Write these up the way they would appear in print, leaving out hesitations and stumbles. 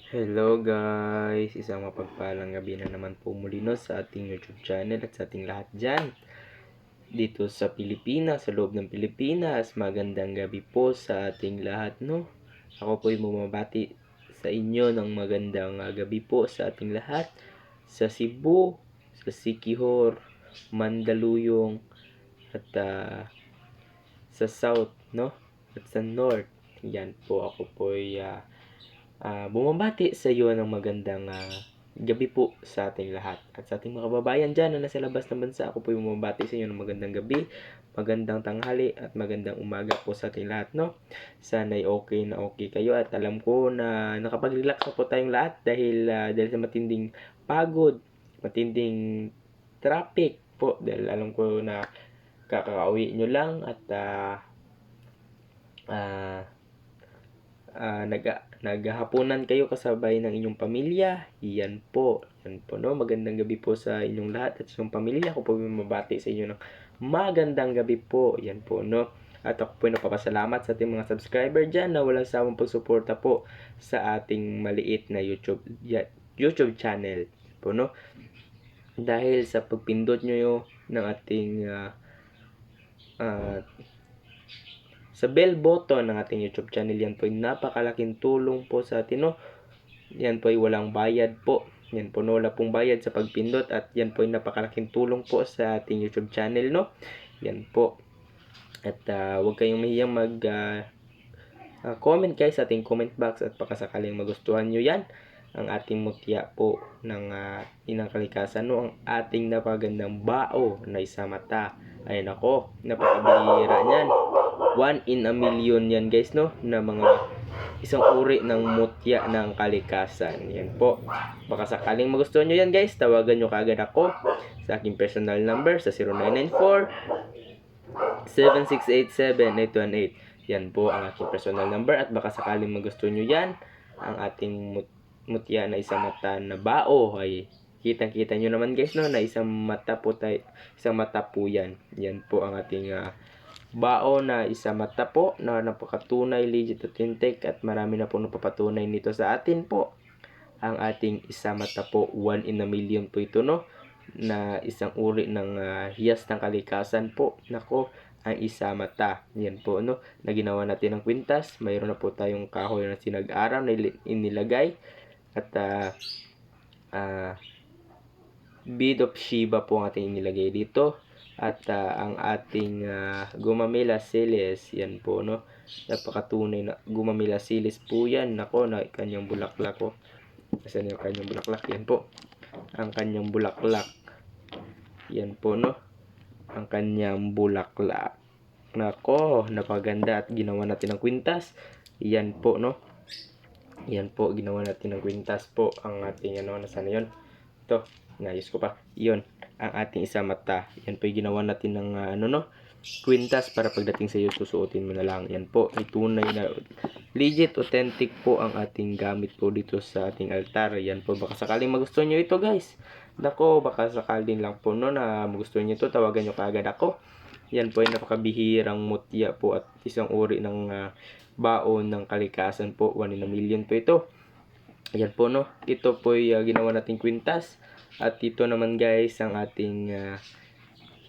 Hello guys! Isang mapagpalang gabi na naman po muli no, sa ating YouTube channel at sa ating lahat dyan. Dito sa Pilipinas, sa loob ng Pilipinas, magandang gabi po sa ating lahat no. Ako po ay bumabati sa inyo ng magandang gabi po sa ating lahat. Sa Cebu, sa Siquijor, Mandaluyong, at sa South no, at sa North. Yan po, ako po ay bumabati sa iyo ng magandang gabi po sa ating lahat. At sa ating mga kababayan dyan na nasa labas ng bansa, ako po yung bumabati sa inyo ng magandang gabi, magandang tanghali, at magandang umaga po sa ating lahat, no? Sana'y okay na okay kayo at alam ko na nakapag-relax na po tayong lahat dahil sa matinding pagod, matinding traffic po. Dahil alam ko na kakauwi nyo lang at naghahaponan kayo kasabay ng inyong pamilya. Yan po no. Magandang gabi po sa inyong lahat at sa inyong pamilya. Ako po mabati sa inyo ng magandang gabi po. Yan po no. At ako po napapasalamat sa ating mga subscriber dyan na walang sawang pagsuporta po sa ating maliit na YouTube channel po no. Dahil sa pagpindot nyo ng ating sa bell button ng ating YouTube channel, yan po ay napakalaking tulong po sa atin no. Yan po ay walang bayad po. Yan po no, wala pong bayad sa pagpindot at yan po ay napakalaking tulong po sa ating YouTube channel no. Yan po. At huwag kayong mahiyang mag comment guys sa ating comment box at baka sakaling magustuhan nyo yan ang ating mutya po ng inang kalikasan no, ang ating napagandang bao na isa mata. Ay nako, napakabihira niyan. 1 in a million yan guys no, na mga isang uri ng mutya ng kalikasan. Yan po. Baka sakaling magustuhan nyo yan guys, tawagan nyo kaagad ako sa aking personal number sa 0994-7687-818. Yan po ang aking personal number at baka sakaling magustuhan nyo yan, ang ating mutya na isang mata na bao ay kitang-kita nyo naman guys no, na isang mata po yan. Yan po ang ating bao na isa mata po na napakatunay, legit, authentic at marami na po napapatunay nito sa atin po. Ang ating isa mata po, 1 in a million po ito no, na isang uri ng hiyas ng kalikasan po. Nako, ang isa mata. Yan po no, na ginawa natin ng kwintas. Mayroon na po tayong kahoy na sinag-aram na inilagay at bead of Shiba po ang ating inilagay dito. At ang ating Gumamela silis, yan po no, napakatunay na Gumamela silis po yan. Nako, na kanyang bulaklak ko. Asan yung kanyang bulaklak? Yan po, ang kanyang bulaklak. Yan po no, ang kanyang bulaklak. Nako, napaganda at ginawa natin ng kwintas. Yan po no, yan po, ginawa natin ng kwintas po ang ating nasaan yun? Ito, inayos ko pa. Yun, ang ating isa mata. Yan po yung ginawa natin ng kwintas para pagdating sa iyo susuotin mo na lang. Yan po, ay tunay na legit, authentic po ang ating gamit po dito sa ating altar. Yan po, baka sakaling magustuhan nyo ito guys. Dako, baka sakaling lang po no na magustuhan nyo ito, tawagan nyo kaagad ako. Yan po ay napakabihirang mutya po at isang uri ng baon ng kalikasan po. 1 in a million po ito. Ayan po no, ito po ay ginawa nating kwintas. At ito naman guys ang ating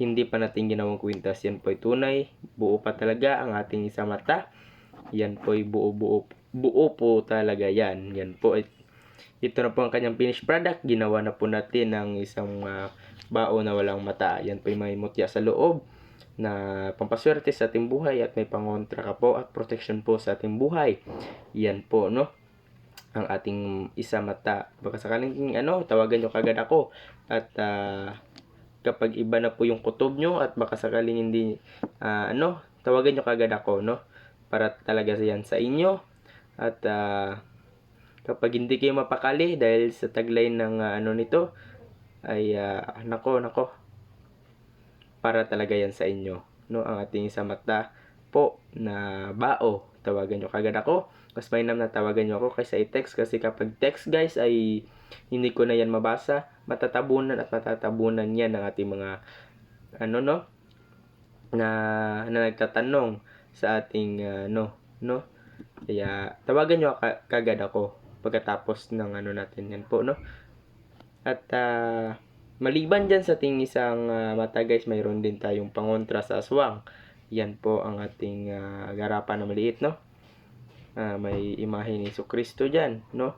hindi pa natin ginawang kwintas. Yan po ay tunay, buo pa talaga ang ating isa mata. Yan po ay buo po talaga yan. Yan po ay ito na po ang kanyang finished product. Ginawa na po natin ng isang bao na walang mata. Yan po ay may mutya sa loob na pampaswerte sa ating buhay at may pangontra ka po at protection po sa ating buhay. Yan po no, ang ating isa mata. Baka sakaling tawagan nyo kagad ako at kapag iba na po yung kutob nyo at baka sakaling hindi tawagan nyo kagad ako no, para talaga yan sa inyo. At kapag hindi kayo mapakali dahil sa tagline ng nito ay nako, para talaga yan sa inyo no, ang ating isa mata po na bao. Tawagan nyo kagad ako. Mas mainam na tawagan nyo ako kaysa i-text, kasi kapag text guys ay hindi ko na yan mabasa. Matatabunan yan ng ating mga na nagtatanong sa ating no. Kaya tawagan nyo kagad ako pagkatapos ng ano natin yan po, no? At maliban dyan sa ating isang mata guys, mayroon din tayong pangontra sa aswang. Yan po ang ating garapan na maliit, no? May imahe ni Jesucristo dyan, no?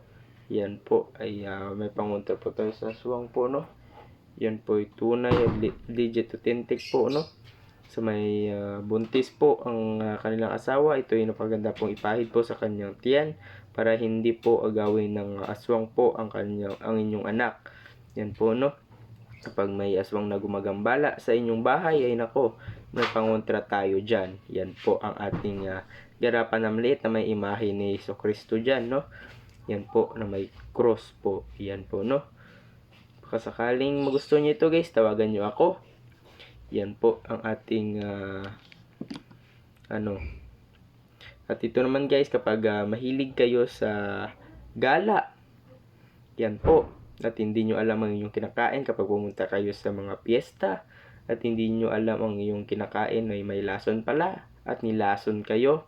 Yan po ay may pangontra po tayo sa aswang po, no? Yan po ay tunay, legit authentic po, no? So may buntis po ang kanilang asawa. Ito ay napaganda pong ipahid po sa kanyang tiyan para hindi po agawin ng aswang po ang inyong anak. Yan po, no? Kapag may aswang na gumagambala sa inyong bahay, ay nako, may pangontra tayo dyan. Yan po ang ating garapan na maliit na may imahe ni Jesucristo dyan, no? Yan po na may cross po. Yan po, no? Baka sakaling magustuhan nyo ito guys, tawagan nyo ako. Yan po ang ating At ito naman guys, kapag mahilig kayo sa gala, yan po, at hindi nyo alam ang inyong kinakain kapag pumunta kayo sa mga piyesta, at hindi nyo alam ang inyong kinakain ay may lason pala, at nilason kayo,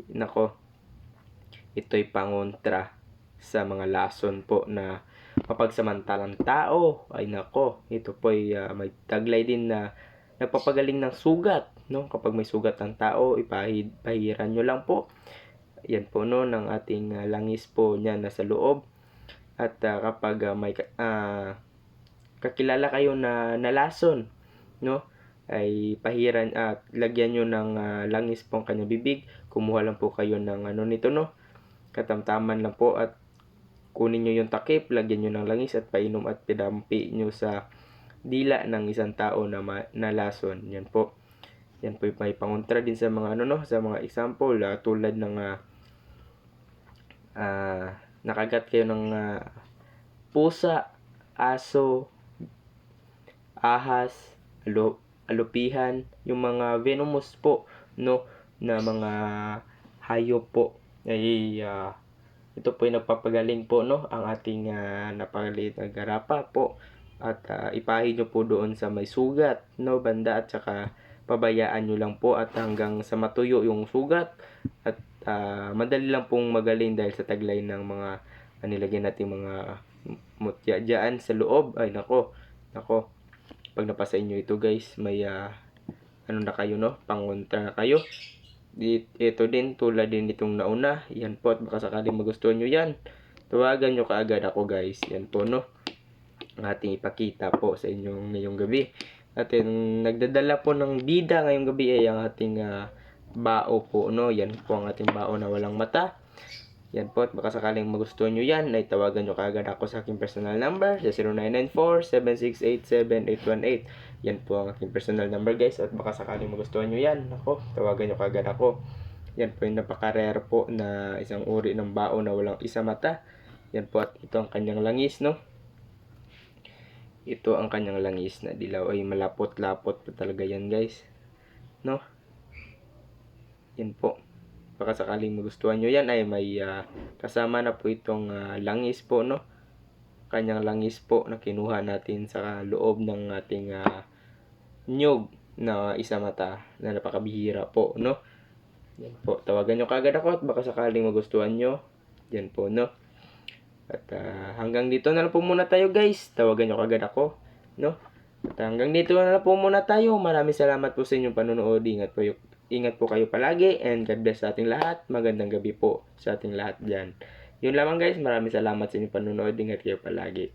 nako, ito'y pangontra sa mga lason po na mapagsamantalang tao. Ay nako, ito po ay may taglay din na nagpapagaling ng sugat, no? Kapag may sugat ng tao, ipahiran nyo lang po. Yan po, no, ng ating langis po niya nasa loob. At kapag may kakilala kayo na nalason, no, ay pahiran at lagyan nyo ng langis po ang kanyang bibig. Kumuha lang po kayo ng nito, no, katamtaman lang po, at kunin nyo yung takip, lagyan nyo ng langis at painom at pinampi nyo sa dila ng isang tao na nalason. Yan po. Yan po may pangontra din sa mga sa mga example tulad ng nakagat kayo ng pusa, aso, ahas, alupihan, yung mga venomous po, no, na mga hayop po. Ay ito po ay nagpapagaling po, no, ang ating napakaliit na garapa po. At ipahid nyo po doon sa may sugat, no, banda, at saka pabayaan nyo lang po at hanggang sa matuyo yung sugat. At madali lang pong magaling dahil sa taglay ng mga nilagyan natin mga mutya dyan sa loob. Ay nako, pag napasa inyo ito guys, may na kayo, no, pangontra na kayo. Ito din, tulad din itong nauna. Yan po, at baka sakaling magustuhan nyo yan, tawagan nyo kaagad ako guys. Yan po, no, ang ating ipakita po sa inyo ngayong gabi. At nagdadala po ng bida ngayong gabi ay ang ating bao po, no. Yan po ang ating bao na walang mata. Yan po, at baka sakaling magustuhan nyo yan, ay tawagan nyo kaagad ako sa aking personal number sa 0994-768-7818. Yan po ang aking personal number guys, at baka sakaling magustuhan nyo yan, ako, tawagan nyo kaagad ako. Yan po yung napaka-rare po na isang uri ng bao na walang isa mata. Yan po, at ito ang kanyang langis, no. Ito ang kanyang langis na dilaw, ay malapot-lapot po talaga yan guys, no. Yan po. Baka sakaling magustuhan nyo yan, ay may kasama na po itong langis po, no. Kanyang langis po na kinuha natin sa loob ng ating nyog na isa mata na napakabihira po, no. Yan po, tawagan nyo kagad ako at baka sakaling magustuhan nyo. Yan po, no. At hanggang dito na lang po muna tayo guys. Tawagan nyo kagad ako, no. At hanggang dito na lang po muna tayo. Maraming salamat po sa inyong panonood. Ingat po kayo palagi, and God bless sa ating lahat. Magandang gabi po sa ating lahat dyan. Yun lamang guys, maraming salamat sa inyong panonood. Ingat kayo palagi.